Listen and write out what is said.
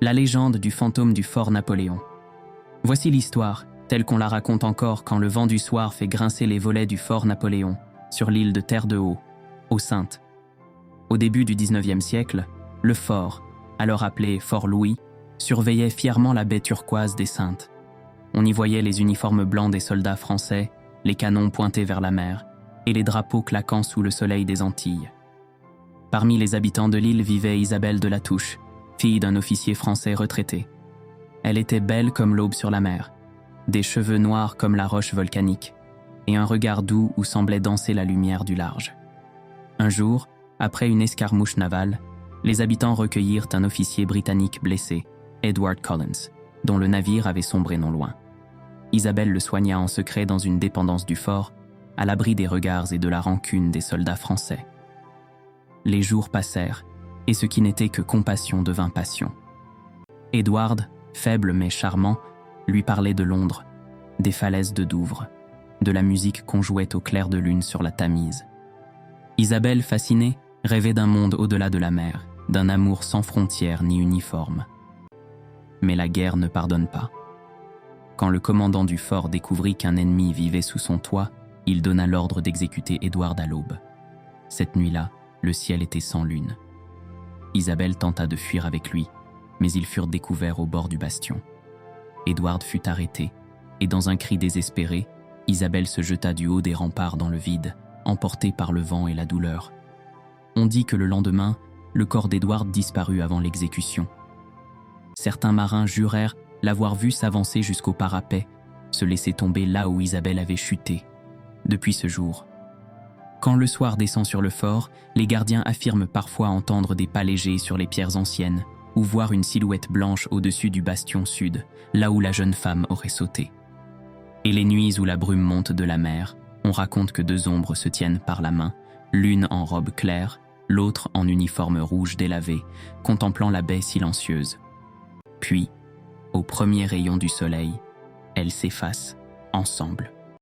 La légende du fantôme du fort Napoléon. Voici l'histoire, telle qu'on la raconte encore quand le vent du soir fait grincer les volets du fort Napoléon, sur l'île de Terre-de-Haut, aux Saintes. Au début du XIXe siècle, le fort, alors appelé Fort Louis, surveillait fièrement la baie turquoise des Saintes. On y voyait les uniformes blancs des soldats français, les canons pointés vers la mer, et les drapeaux claquant sous le soleil des Antilles. Parmi les habitants de l'île vivait Isabelle de La Touche, fille d'un officier français retraité. Elle était belle comme l'aube sur la mer, des cheveux noirs comme la roche volcanique, et un regard doux où semblait danser la lumière du large. Un jour, après une escarmouche navale, les habitants recueillirent un officier britannique blessé, Edward Collins, dont le navire avait sombré non loin. Isabelle le soigna en secret dans une dépendance du fort, à l'abri des regards et de la rancune des soldats français. Les jours passèrent, et ce qui n'était que compassion devint passion. Edward, faible mais charmant, lui parlait de Londres, des falaises de Douvres, de la musique qu'on jouait au clair de lune sur la Tamise. Isabelle, fascinée, rêvait d'un monde au-delà de la mer, d'un amour sans frontières ni uniforme. Mais la guerre ne pardonne pas. Quand le commandant du fort découvrit qu'un ennemi vivait sous son toit, il donna l'ordre d'exécuter Edward à l'aube. Cette nuit-là, le ciel était sans lune. Isabelle tenta de fuir avec lui, mais ils furent découverts au bord du bastion. Edward fut arrêté, et dans un cri désespéré, Isabelle se jeta du haut des remparts dans le vide, emportée par le vent et la douleur. On dit que le lendemain, le corps d'Edward disparut avant l'exécution. Certains marins jurèrent l'avoir vu s'avancer jusqu'au parapet, se laisser tomber là où Isabelle avait chuté. Depuis ce jour, quand le soir descend sur le fort, les gardiens affirment parfois entendre des pas légers sur les pierres anciennes ou voir une silhouette blanche au-dessus du bastion sud, là où la jeune femme aurait sauté. Et les nuits où la brume monte de la mer, on raconte que deux ombres se tiennent par la main, l'une en robe claire, l'autre en uniforme rouge délavé, contemplant la baie silencieuse. Puis, au premier rayon du soleil, elles s'effacent ensemble.